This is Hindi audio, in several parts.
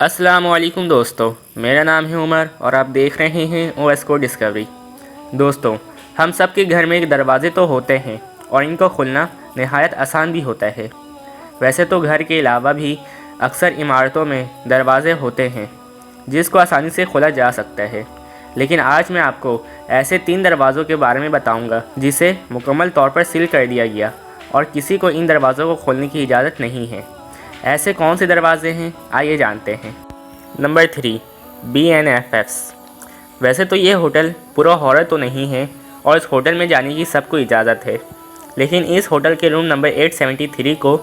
अस्सलामुअलैकुम दोस्तों, मेरा नाम है उमर और आप देख रहे हैं OS कोड डिस्कवरी। दोस्तों, हम सब के घर में एक दरवाज़े तो होते हैं और इनको खुलना नहायत आसान भी होता है। वैसे तो घर के अलावा भी अक्सर इमारतों में दरवाज़े होते हैं जिसको आसानी से खोला जा सकता है, लेकिन आज मैं आपको ऐसे 3 दरवाज़ों के बारे में बताऊंगा जिसे मुकम्मल तौर पर सील कर दिया गया और किसी को इन दरवाज़ों को खोलने की इजाज़त नहीं है। ऐसे कौन से दरवाजे हैं, आइए जानते हैं। Number 3, BNFFs। वैसे तो ये होटल पूरा हॉरर तो नहीं है और इस होटल में जाने की सबको इजाज़त है, लेकिन इस होटल के रूम नंबर 873 को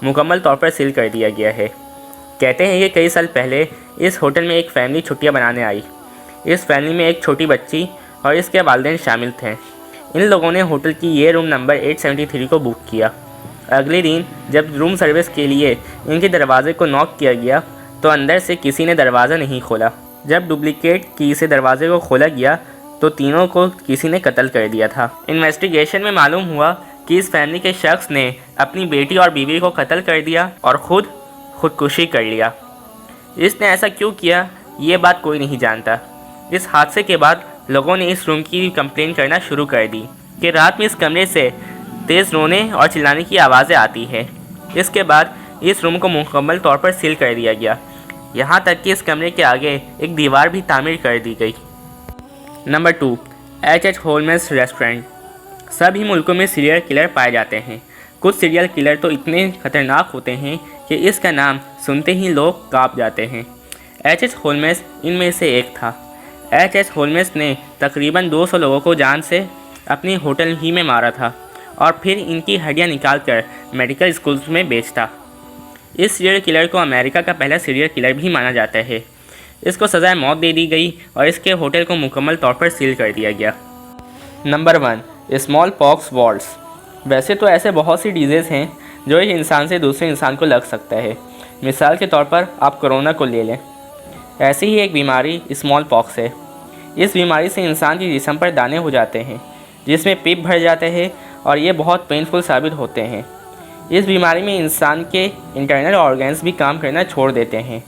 मुकम्मल तौर पर सील कर दिया गया है। कहते हैं कि कई साल पहले इस होटल में एक फ़ैमिली छुट्टियां बनाने आई। इस फैमिली में एक छोटी बच्ची और इसके वालिदैन शामिल थे। इन लोगों ने होटल की ये रूम नंबर 873 को बुक किया। अगले दिन जब रूम सर्विस के लिए इनके दरवाजे को नॉक किया गया तो अंदर से किसी ने दरवाज़ा नहीं खोला। जब डुप्लीकेट की से दरवाजे को खोला गया तो तीनों को किसी ने कत्ल कर दिया था। इन्वेस्टिगेशन में मालूम हुआ कि इस फैमिली के शख्स ने अपनी बेटी और बीवी को कत्ल कर दिया और खुदकुशी कर लिया। इसने ऐसा क्यों किया, ये बात कोई नहीं जानता। इस हादसे के बाद लोगों ने इस रूम की कंप्लेंट करना शुरू कर दी कि रात में इस कमरे से तेज़ रोने और चिल्लाने की आवाज़ें आती हैं। इसके बाद इस रूम को मुकम्मल तौर पर सील कर दिया गया, यहाँ तक कि इस कमरे के आगे एक दीवार भी तामीर कर दी गई। Number 2, H.H. होल्मेस रेस्टोरेंट। सभी मुल्कों में सीरियल किलर पाए जाते हैं। कुछ सीरियल किलर तो इतने खतरनाक होते हैं कि इसका नाम सुनते ही लोग कांप जाते हैं। H.H. होल्मेस इनमें से एक था। H.H. होल्मेस ने तकरीबन 200 लोगों को जान से अपने होटल ही में मारा था और फिर इनकी हड्डियां निकालकर मेडिकल स्कूल्स में बेचता। इस सीरियल किलर को अमेरिका का पहला सीरियल किलर भी माना जाता है। इसको सज़ाए मौत दे दी गई और इसके होटल को मुकम्मल तौर पर सील कर दिया गया। Number 1, small pox wards. वैसे तो ऐसे बहुत सी डिजीज़ हैं जो एक इंसान से दूसरे इंसान को लग सकता है। मिसाल के तौर पर आप कोरोना को ले लें। ऐसी ही एक बीमारी स्मॉल पॉक्स है। इस बीमारी से इंसान के जिस्म पर दाने हो जाते हैं जिसमें पिप भर जाते हैं और ये बहुत पेनफुल साबित होते हैं। इस बीमारी में इंसान के इंटरनल ऑर्गन्स भी काम करना छोड़ देते हैं।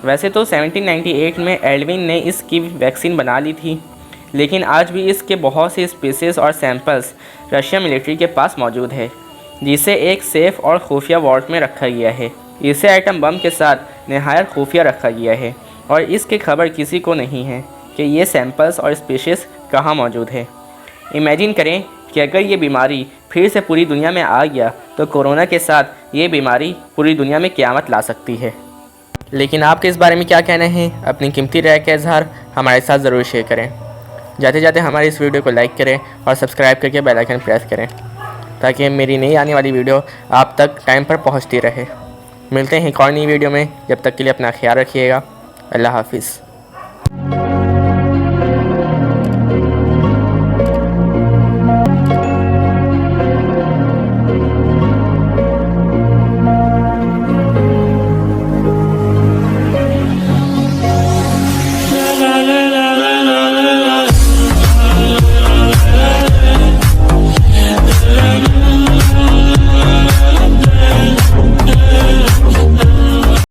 वैसे तो 1798 में एल्विन ने इसकी वैक्सीन बना ली थी, लेकिन आज भी इसके बहुत से स्पीसीज और सैंपल्स रशिया मिलिट्री के पास मौजूद है, जिसे एक सेफ और खुफिया वार्ड में रखा गया है। इसे आइटम बम के साथ नहायत खुफिया रखा गया है और इसकी खबर किसी को नहीं है कि ये सैंपल्स और स्पीशीज़ कहाँ मौजूद है। इमेजिन करें कि अगर ये बीमारी फिर से पूरी दुनिया में आ गया तो कोरोना के साथ ये बीमारी पूरी दुनिया में क़यामत ला सकती है। लेकिन आपके इस बारे में क्या कहना है? अपनी कीमती राय का इजहार हमारे साथ ज़रूर शेयर करें। जाते जाते हमारी इस वीडियो को लाइक करें और सब्सक्राइब करके बेल आइकन प्रेस करें ताकि मेरी नई आने वाली वीडियो आप तक टाइम पर पहुंचती रहे। मिलते हैं एक और नई वीडियो में, जब तक के लिए अपना ख्याल रखिएगा। अल्लाह हाफिज़।